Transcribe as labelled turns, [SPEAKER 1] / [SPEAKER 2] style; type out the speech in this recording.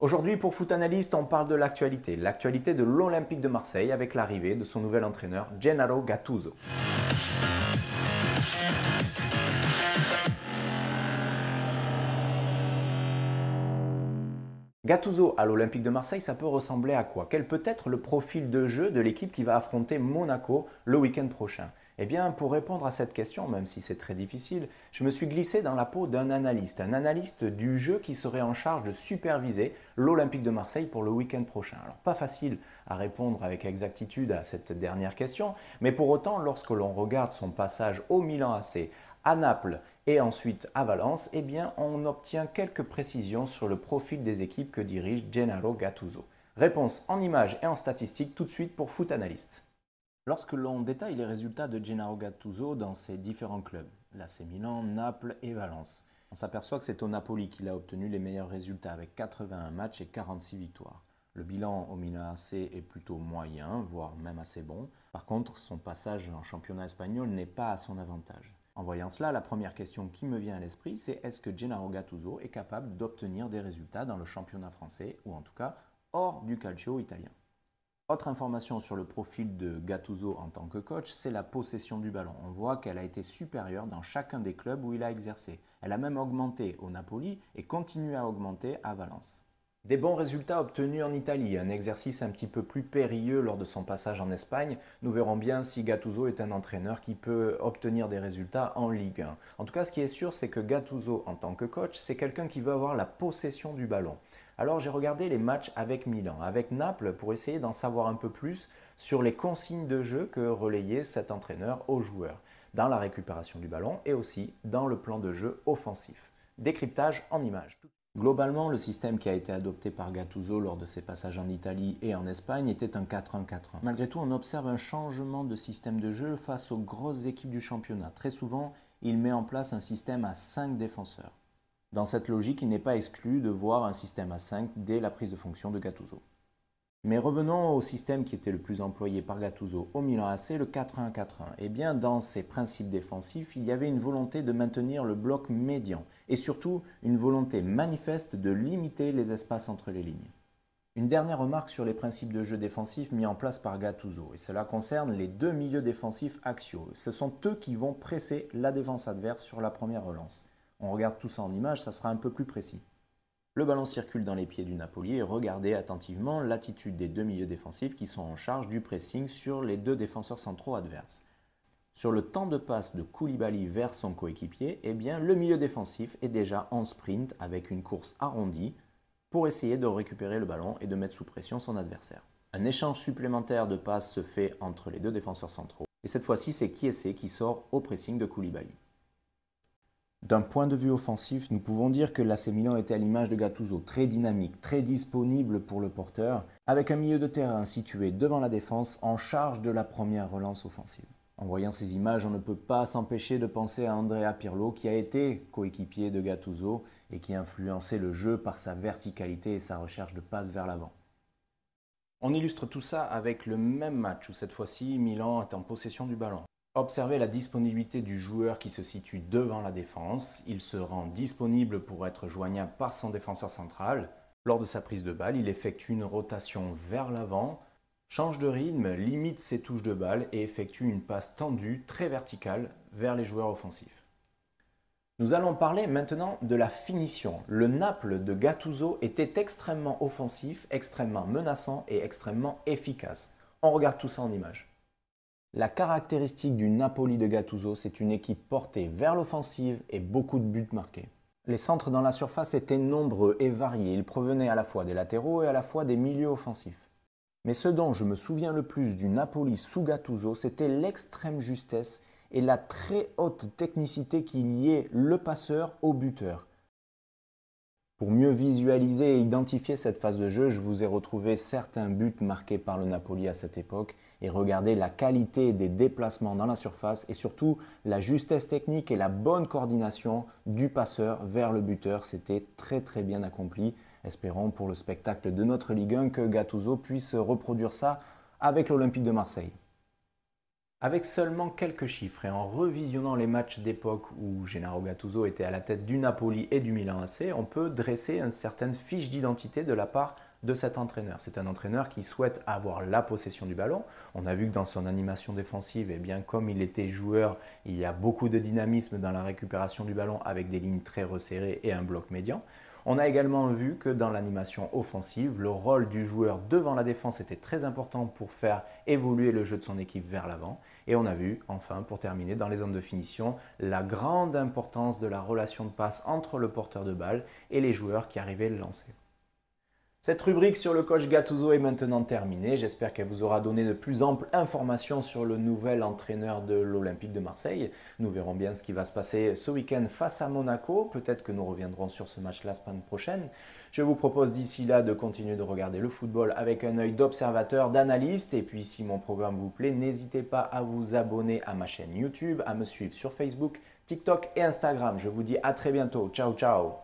[SPEAKER 1] Aujourd'hui, pour Foot Analyst, on parle de l'actualité de l'Olympique de Marseille avec l'arrivée de son nouvel entraîneur, Gennaro Gattuso. Gattuso à l'Olympique de Marseille, ça peut ressembler à quoi? Quel peut être le profil de jeu de l'équipe qui va affronter Monaco le week-end prochain? Eh bien, pour répondre à cette question, même si c'est très difficile, je me suis glissé dans la peau d'un analyste, un analyste du jeu qui serait en charge de superviser l'Olympique de Marseille pour le week-end prochain. Alors, pas facile à répondre avec exactitude à cette dernière question, mais pour autant, lorsque l'on regarde son passage au Milan AC, à Naples et ensuite à Valence, eh bien, on obtient quelques précisions sur le profil des équipes que dirige Gennaro Gattuso. Réponse en images et en statistiques tout de suite pour Foot Analyst. Lorsque l'on détaille les résultats de Gennaro Gattuso dans ses différents clubs, l'AC Milan, Naples et Valence, on s'aperçoit que c'est au Napoli qu'il a obtenu les meilleurs résultats avec 81 matchs et 46 victoires. Le bilan au Milan AC est plutôt moyen, voire même assez bon. Par contre, son passage en championnat espagnol n'est pas à son avantage. En voyant cela, la première question qui me vient à l'esprit, c'est est-ce que Gennaro Gattuso est capable d'obtenir des résultats dans le championnat français, ou en tout cas hors du calcio italien? Autre information sur le profil de Gattuso en tant que coach, c'est la possession du ballon. On voit qu'elle a été supérieure dans chacun des clubs où il a exercé. Elle a même augmenté au Napoli et continue à augmenter à Valence. Des bons résultats obtenus en Italie, un exercice un petit peu plus périlleux lors de son passage en Espagne. Nous verrons bien si Gattuso est un entraîneur qui peut obtenir des résultats en Ligue 1. En tout cas, ce qui est sûr, c'est que Gattuso en tant que coach, c'est quelqu'un qui veut avoir la possession du ballon. Alors j'ai regardé les matchs avec Milan, avec Naples, pour essayer d'en savoir un peu plus sur les consignes de jeu que relayait cet entraîneur aux joueurs, dans la récupération du ballon et aussi dans le plan de jeu offensif. Décryptage en images. Globalement, le système qui a été adopté par Gattuso lors de ses passages en Italie et en Espagne était un 4-1-4-1. Malgré tout, on observe un changement de système de jeu face aux grosses équipes du championnat. Très souvent, il met en place un système à 5 défenseurs. Dans cette logique, il n'est pas exclu de voir un système à 5 dès la prise de fonction de Gattuso. Mais revenons au système qui était le plus employé par Gattuso au Milan AC, le 4-1-4-1. Eh bien, dans ses principes défensifs, il y avait une volonté de maintenir le bloc médian et surtout une volonté manifeste de limiter les espaces entre les lignes. Une dernière remarque sur les principes de jeu défensifs mis en place par Gattuso, et cela concerne les deux milieux défensifs axiaux. Ce sont eux qui vont presser la défense adverse sur la première relance. On regarde tout ça en image, ça sera un peu plus précis. Le ballon circule dans les pieds du Napoli et regardez attentivement l'attitude des deux milieux défensifs qui sont en charge du pressing sur les deux défenseurs centraux adverses. Sur le temps de passe de Koulibaly vers son coéquipier, eh bien, le milieu défensif est déjà en sprint avec une course arrondie pour essayer de récupérer le ballon et de mettre sous pression son adversaire. Un échange supplémentaire de passes se fait entre les deux défenseurs centraux. Et cette fois-ci, c'est Chiesa qui sort au pressing de Koulibaly. D'un point de vue offensif, nous pouvons dire que l'AC Milan était à l'image de Gattuso, très dynamique, très disponible pour le porteur, avec un milieu de terrain situé devant la défense en charge de la première relance offensive. En voyant ces images, on ne peut pas s'empêcher de penser à Andrea Pirlo, qui a été coéquipier de Gattuso et qui influençait le jeu par sa verticalité et sa recherche de passes vers l'avant. On illustre tout ça avec le même match où cette fois-ci Milan est en possession du ballon. Observez la disponibilité du joueur qui se situe devant la défense. Il se rend disponible pour être joignable par son défenseur central. Lors de sa prise de balle, il effectue une rotation vers l'avant, change de rythme, limite ses touches de balle et effectue une passe tendue, très verticale, vers les joueurs offensifs. Nous allons parler maintenant de la finition. Le Naples de Gattuso était extrêmement offensif, extrêmement menaçant et extrêmement efficace. On regarde tout ça en images. La caractéristique du Napoli de Gattuso, c'est une équipe portée vers l'offensive et beaucoup de buts marqués. Les centres dans la surface étaient nombreux et variés, ils provenaient à la fois des latéraux et à la fois des milieux offensifs. Mais ce dont je me souviens le plus du Napoli sous Gattuso, c'était l'extrême justesse et la très haute technicité qui liait le passeur au buteur. Pour mieux visualiser et identifier cette phase de jeu, je vous ai retrouvé certains buts marqués par le Napoli à cette époque et regardez la qualité des déplacements dans la surface et surtout la justesse technique et la bonne coordination du passeur vers le buteur. C'était très très bien accompli. Espérons pour le spectacle de notre Ligue 1 que Gattuso puisse reproduire ça avec l'Olympique de Marseille. Avec seulement quelques chiffres et en revisionnant les matchs d'époque où Gennaro Gattuso était à la tête du Napoli et du Milan AC, on peut dresser une certaine fiche d'identité de la part de cet entraîneur. C'est un entraîneur qui souhaite avoir la possession du ballon. On a vu que dans son animation défensive, eh bien, comme il était joueur, il y a beaucoup de dynamisme dans la récupération du ballon avec des lignes très resserrées et un bloc médian. On a également vu que dans l'animation offensive, le rôle du joueur devant la défense était très important pour faire évoluer le jeu de son équipe vers l'avant. Et on a vu, enfin, pour terminer, dans les zones de finition, la grande importance de la relation de passe entre le porteur de balle et les joueurs qui arrivaient le lancer. Cette rubrique sur le coach Gattuso est maintenant terminée. J'espère qu'elle vous aura donné de plus amples informations sur le nouvel entraîneur de l'Olympique de Marseille. Nous verrons bien ce qui va se passer ce week-end face à Monaco. Peut-être que nous reviendrons sur ce match la semaine prochaine. Je vous propose d'ici là de continuer de regarder le football avec un œil d'observateur, d'analyste. Et puis si mon programme vous plaît, n'hésitez pas à vous abonner à ma chaîne YouTube, à me suivre sur Facebook, TikTok et Instagram. Je vous dis à très bientôt. Ciao, ciao!